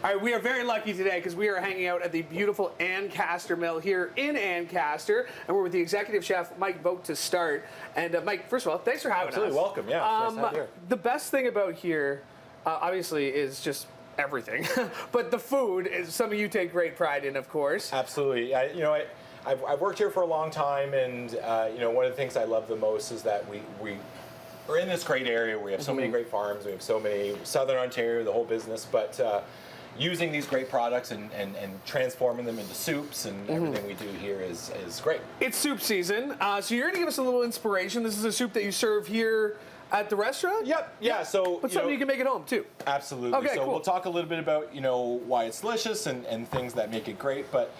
All right, we are very lucky today because we are hanging out at the beautiful Ancaster Mill here in Ancaster, and we're with the executive chef, Mike Butko, to start. And Mike, first of all, thanks for having us. Absolutely, welcome. Yeah, nice to have you here. The best thing about here, obviously, is just everything. But the food is something you take great pride in, of course. Absolutely. I've worked here for a long time, and one of the things I love the most is that we're in this great area. We have so many great farms. We have so many Southern Ontario, the whole business. But using these great products and transforming them into soups and everything we do here is great. It's soup season, so you're going to give us a little inspiration. This is a soup that you serve here at the restaurant? Yep. Yeah. So, but something you can make at home too. Absolutely. Okay, so cool. We'll talk a little bit about why it's delicious and things that make it great. But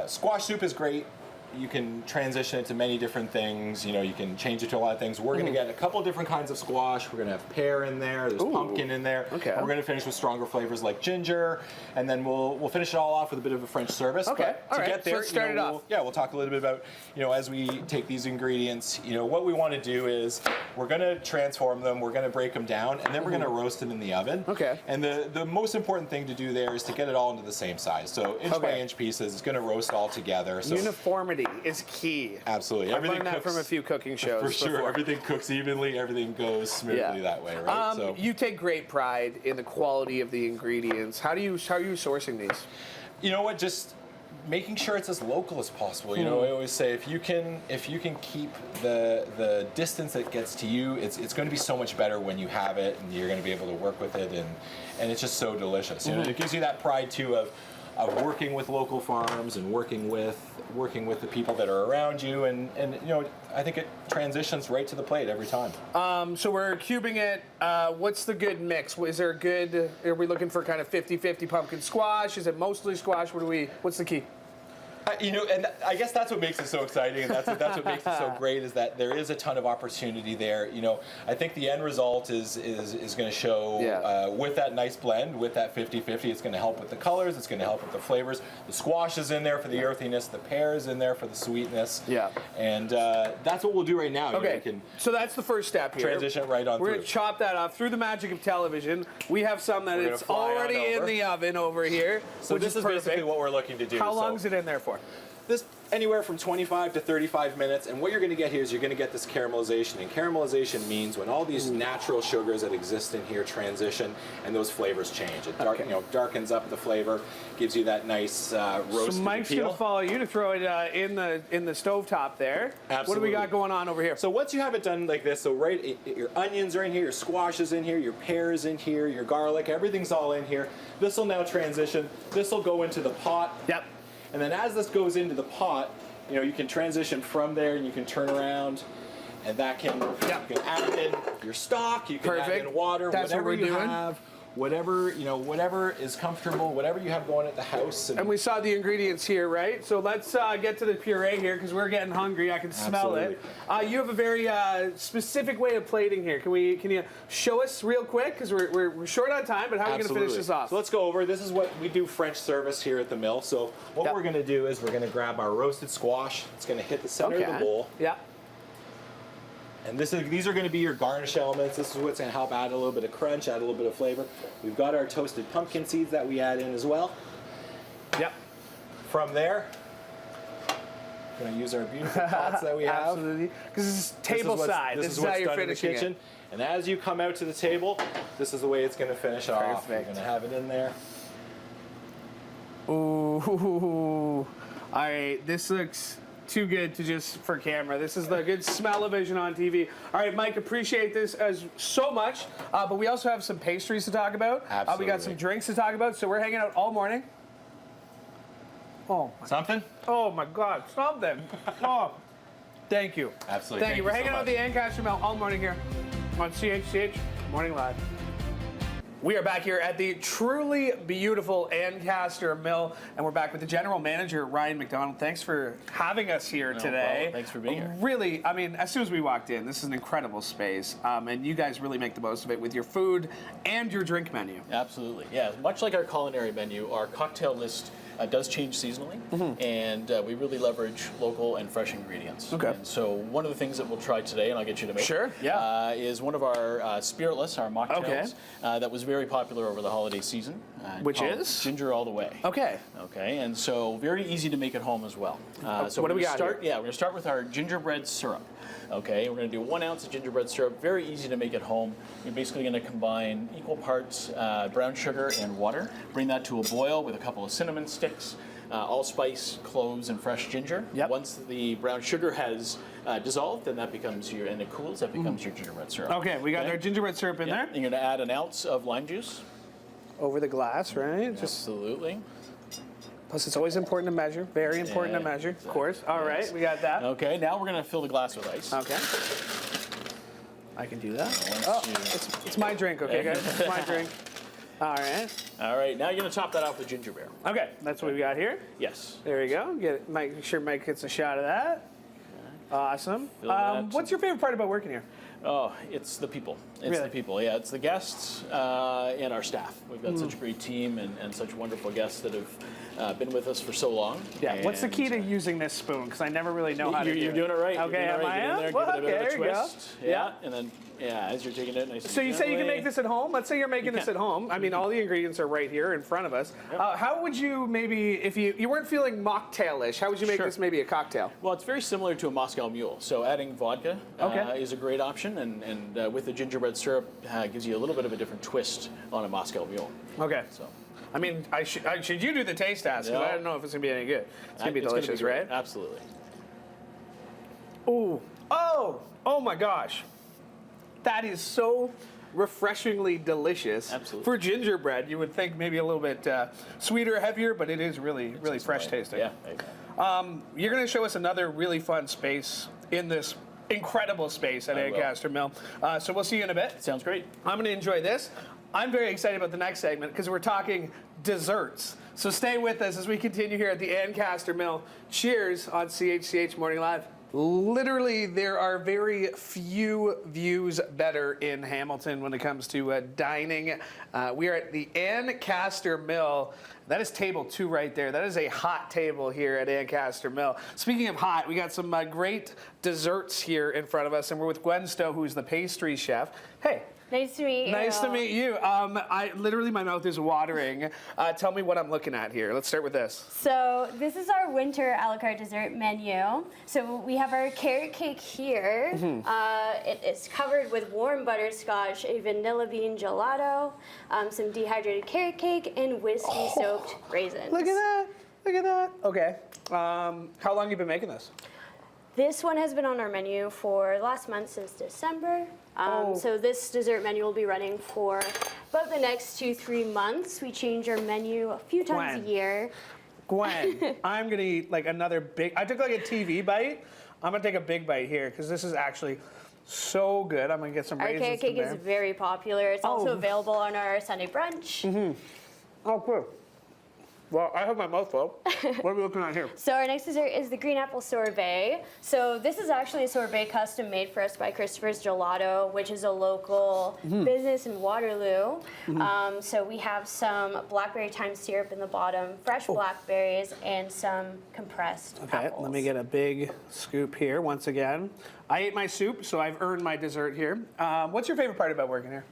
squash soup is great. You can transition it to many different things. You can change it to a lot of things. We're going to get a couple different kinds of squash. We're going to have pear in there. There's pumpkin in there. Okay. And we're going to finish with stronger flavors like ginger, and then we'll finish it all off with a bit of a French service. Okay. But to get there, so let's start it off. We'll talk a little bit about as we take these ingredients. What we want to do is we're going to transform them. We're going to break them down, and then we're going to roast them in the oven. Okay. And the most important thing to do there is to get it all into the same size. So inch by inch pieces. It's going to roast all together. So uniformity is key. Absolutely. I've learned that from a few cooking shows. For sure. Before. Everything cooks evenly. Everything goes smoothly that way, right? You take great pride in the quality of the ingredients. How are you sourcing these? You know what? Just making sure it's as local as possible. I always say if you can keep the distance that gets to you, it's going to be so much better when you have it, and you're going to be able to work with it, and it's just so delicious. It gives you that pride too of working with local farms and working with the people that are around you, and I think it transitions right to the plate every time. So we're cubing it. What's the good mix? Is there a good? Are we looking for kind of 50-50 pumpkin squash? Is it mostly squash? What's the key? And I guess that's what makes it so exciting, and that's what makes it so great, is that there is a ton of opportunity there. I think the end result is going to show with that nice blend, with that 50-50, it's going to help with the colors, it's going to help with the flavors. The squash is in there for the earthiness, the pear is in there for the sweetness. Yeah. And that's what we'll do right now. Okay. So that's the first step here. Transition it right on through. We're going to chop that up through the magic of television. We have some that it's already in the oven over here. So this is basically what we're looking to do. How long is it in there for? This anywhere from 25 to 35 minutes, and what you're going to get here is you're going to get this caramelization, and caramelization means when all these natural sugars that exist in here transition and those flavors change. It darkens up the flavor, gives you that nice roasted So Mike's going to follow you to throw it in the stovetop there. Absolutely. What do we got going on over here? So once you have it done like this, so your onions are in here, your squash is in here, your pear is in here, your garlic, everything's all in here. This will now transition. This will go into the pot. Yep. And then as this goes into the pot, you can transition from there, and you can turn around, and that you can add in your stock, you can add in water, That's whatever what we're doing. have, whatever is comfortable, whatever you have going at the house. And we saw the ingredients here, right? So let's get to the puree here because we're getting hungry. I can smell it. You have a very specific way of plating here. Can you show us real quick? Because we're short on time, but how are we going to finish this off? So let's go over. This is what we do French service here at the mill. So what we're going to do is we're going to grab our roasted squash. It's going to hit the center of the bowl. Yeah. And these are going to be your garnish elements. This is what's going to help add a little bit of crunch, add a little bit of flavor. We've got our toasted pumpkin seeds that we add in as well. Yep. From there, we're going to use our beautiful pots that we have. Absolutely. Because this is table side. This is how you're finishing it. And as you come out to the table, this is the way it's going to finish off. We're going to have it in there. Ooh. All right. This looks too good to just for camera. This is the good smell-o-vision on TV. All right, Mike, appreciate this so much. But we also have some pastries to talk about. Absolutely. We got some drinks to talk about. So we're hanging out all morning. Oh. Something? Oh my God, something. Oh, thank you. Absolutely. Thank you. We're hanging out at the Ancaster Mill all morning here on CHCH Morning Live. We are back here at the truly beautiful Ancaster Mill, and we're back with the general manager, Ryan McDonald. Thanks for having us here today. Well, thanks for being here. Really, I mean, as soon as we walked in, this is an incredible space, and you guys really make the most of it with your food and your drink menu. Absolutely, yeah. Much like our culinary menu, our cocktail list does change seasonally, and we really leverage local and fresh ingredients. Okay. And so one of the things that we'll try today, and I'll get you to make, is one of our spiritless, our mocktails, that was very popular over the holiday season. Which called is? Ginger All the Way. Okay. Okay, and so very easy to make at home as well. So what do we got start? here? Yeah, we're going to start with our gingerbread syrup. Okay, we're going to do 1 ounce of gingerbread syrup. Very easy to make at home. You're basically going to combine equal parts brown sugar and water. Bring that to a boil with a couple of cinnamon sticks, allspice, cloves, and fresh ginger. Yep. Once the brown sugar has dissolved, then that becomes your, and it cools, that becomes your gingerbread syrup. Okay, we got our gingerbread syrup in Yeah, there. and you're going to add 1 ounce of lime juice. Over the glass, right? Just Absolutely. plus, it's always important to measure. Very important to Yeah, measure, of exactly. course. All right, Yes. we got that. Okay, now we're going to fill the glass with ice. Okay. I can do that. Once Oh, you- it's my drink, okay, guys? It's my drink. All right. All right, now you're going to top that off with ginger beer. Okay, that's what we got here. Yes. There we go. Get it. Make sure Mike gets a shot of that. Awesome. Fill that. What's your favorite part about working here? Oh, it's the people. It's Really? the people. Yeah, it's the guests and our staff. We've got such a great team and such wonderful guests that have been with us for so long. Yeah. What's the And, key to using this spoon? Because I never really know how to do You're it. doing it right. Okay, You're am doing it right. I? Get in there, Well, give it a bit okay, of a there you go. twist. Yeah. And then, as you're taking it nice and So you say you can gently. make this at home? Let's say you're making this can. at home. I mean, all the ingredients are right here in front of us. How would you maybe, if you weren't feeling mocktailish, how would you make Sure. this maybe a cocktail? Well, it's very similar to a Moscow Mule. So adding vodka Okay. is a great option, and with the gingerbread syrup, gives you a little bit of a different twist on a Moscow Mule. Okay. So I mean, should you do the taste test? 'Cause Yeah. I don't know if it's gonna be any good. It's gonna be delicious, great. right? Absolutely. Ooh. Oh my gosh. That is so refreshingly delicious. Absolutely. For gingerbread, you would think maybe a little bit sweeter, heavier, but it is really fresh tasting. Yeah. You're going to show us another really fun space in this incredible space at I will. Ancaster Mill. So we'll see you in a bit. Sounds great. I'm going to enjoy this. I'm very excited about the next segment because we're talking desserts. So stay with us as we continue here at the Ancaster Mill. Cheers on CHCH Morning Live. Literally, there are very few views better in Hamilton when it comes to dining. We are at the Ancaster Mill. That is table 2 right there. That is a hot table here at Ancaster Mill. Speaking of hot, we got some great desserts here in front of us, and we're with Gwen Stowe, who's the pastry chef. Hey. Nice to meet you. Nice to meet you. I literally, my mouth is watering. Tell me what I'm looking at here. Let's start with this. So this is our winter a la carte dessert menu. So we have our carrot cake here. It is covered with warm butterscotch, a vanilla bean gelato, some dehydrated carrot cake, and whiskey-soaked raisins. Look at that. Look at that. Okay. How long have you been making this? This one has been on our menu for the last month since December. So this dessert menu will be running for about the next 2-3 months. We change our menu a few times Gwen. a year. Gwen, I'm going to eat like another big, I took like a TV bite. I'm going to take a big bite here because this is actually so good. I'm going to get some Our raisins carrot cake in is there. very popular. It's also Oh. available on our Sunday brunch. Oh, cool. Well, I have my mouth full. What are we looking at here? So our next dessert is the green apple sorbet. So this is actually a sorbet custom made for us by Christopher's Gelato, which is a local business in Waterloo. So we have some blackberry thyme syrup in the bottom, fresh blackberries, and some compressed Okay, apples. let me get a big scoop here once again. I ate my soup, so I've earned my dessert here. What's your favorite part about working here?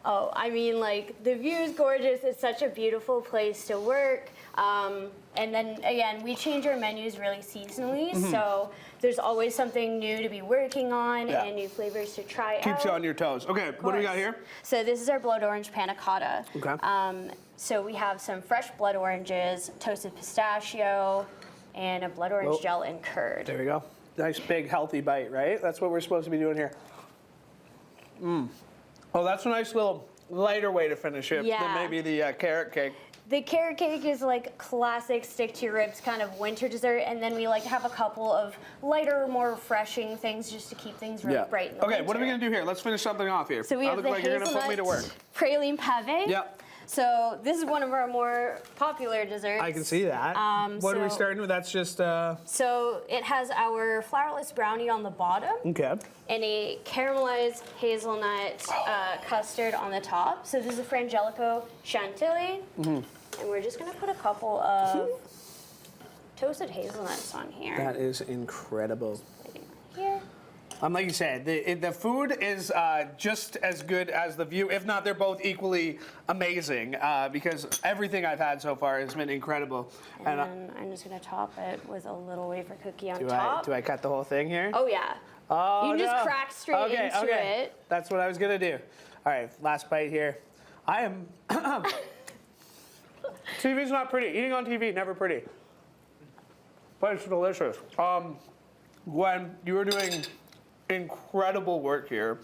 Oh, I mean, like, the view is gorgeous. It's such a beautiful place to work. And then, again, we change our menus really seasonally, so there's always something new to be working on Yeah. and new flavors to try out. Keeps you on your toes. Okay, what do we got course. here? So this is our blood orange panna cotta. Okay. So we have some fresh blood oranges, toasted pistachio, and a blood orange Well, gel and curd. There we go. Nice big healthy bite, right? That's what we're supposed to be doing here. Oh, that's a nice little lighter way to finish it than Yeah. maybe the carrot cake. The carrot cake is like classic stick to your ribs kind of winter dessert, and then we like to have a couple of lighter, more refreshing things just to keep things really bright in the Okay, what are we winter. gonna do here? Let's finish something off here. So we I have look the like you're gonna put me to work. hazelnut praline pave. Yep. So this is one of our more popular desserts. I can see that. What are we so- starting with? That's just So it has our flourless brownie on the bottom okay. and a caramelized hazelnut custard on the top. So this is a Frangelico Chantilly. And we're just gonna put a couple of toasted hazelnuts on here. That is incredible. Here. Like you said, the food is just as good as the view. If not, they're both equally amazing because everything I've had so far has been incredible. And then I'm just gonna top it with a little wafer cookie on top. Do I cut the whole thing here? Oh yeah. Oh, you can no. just crack straight into it. That's what I was gonna do. All right, last bite here. I am. TV's not pretty. Eating on TV, never pretty. But it's delicious. Gwen, you are doing incredible work here.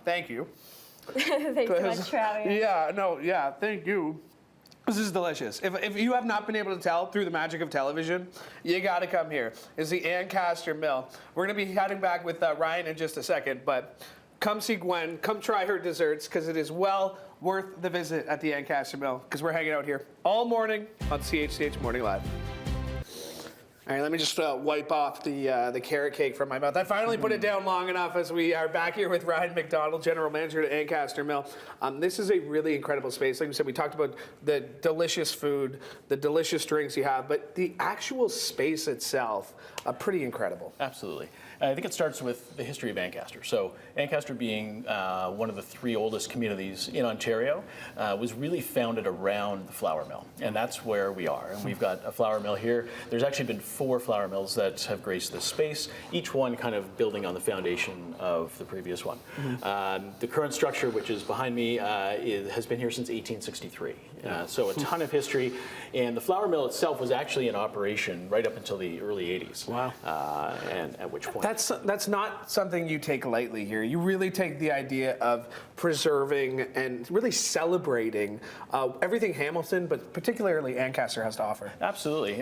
Thank you. Thanks so much for having me. Thank you. This is delicious. If you have not been able to tell through the magic of television, you got to come here. It's the Ancaster Mill. We're going to be heading back with Ryan in just a second, but come see Gwen. Come try her desserts because it is well worth the visit at the Ancaster Mill because we're hanging out here all morning on CHCH Morning Live. All right, let me just wipe off the carrot cake from my mouth. I finally put it down long enough as we are back here with Ryan McDonald, General Manager at Ancaster Mill. This is a really incredible space. Like we said, we talked about the delicious food, the delicious drinks you have, but the actual space itself, pretty incredible. Absolutely. I think it starts with the history of Ancaster. So Ancaster being one of the 3 oldest communities in Ontario was really founded around the flour mill. And that's where we are. And we've got a flour mill here. There's actually been 4 flour mills that have graced this space, each one kind of building on the foundation of the previous one. The current structure, which is behind me, has been here since 1863. So a ton of history. And the flour mill itself was actually in operation right up until the early 80s. Wow. And at which point... That's not something you take lightly here. You really take the idea of preserving and really celebrating everything Hamilton, but particularly Ancaster has to offer. Absolutely.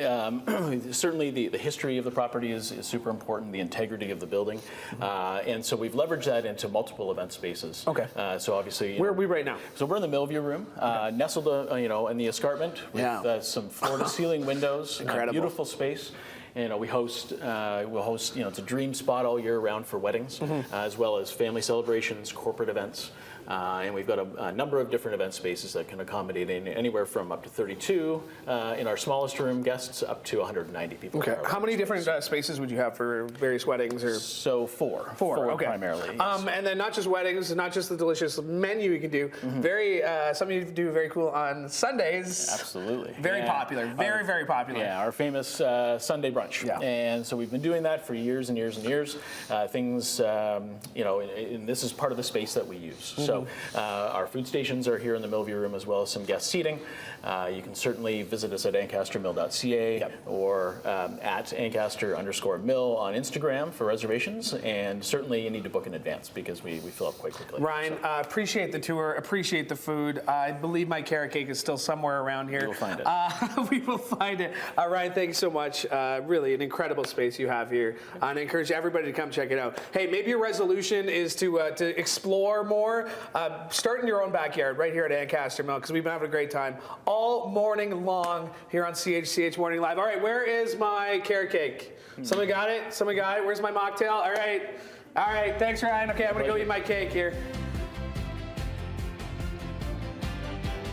Certainly the history of the property is super important, the integrity of the building. And so we've leveraged that into multiple event spaces. Okay. So obviously... Where are we right now? So we're in the Millview room, nestled in the escarpment with some floor-to-ceiling windows. Incredible. Beautiful space. We'll host, it's a dream spot all year round for weddings, as well as family celebrations, corporate events. And we've got a number of different event spaces that can accommodate anywhere from up to 32 in our smallest room guests up to 190 people. Okay. How many different spaces would you have for various weddings? Or So four. Four, okay. Primarily. Yes. And then not just weddings, not just the delicious menu you can do. Some of you do very cool on Sundays. Absolutely. Very popular. Very popular. Yeah, our famous Sunday brunch. Yeah. And so we've been doing that for years and years and years. And this is part of the space that we use. So our food stations are here in the Millview room as well as some guest seating. You can certainly visit us at ancastermill.ca or at Ancaster_Mill on Instagram for reservations. And certainly you need to book in advance because we fill up quite quickly. Ryan, appreciate the tour, appreciate the food. I believe my carrot cake is still somewhere around here. We'll find it. We will find it. Ryan, thanks so much. Really an incredible space you have here. And I encourage everybody to come check it out. Hey, maybe your resolution is to explore more. Start in your own backyard right here at Ancaster Mill because we've been having a great time all morning long here on CHCH Morning Live. All right, where is my carrot cake? Someone got it? Someone got it? Where's my mocktail? All right. Thanks, Ryan. Okay, I'm going to go eat my cake here.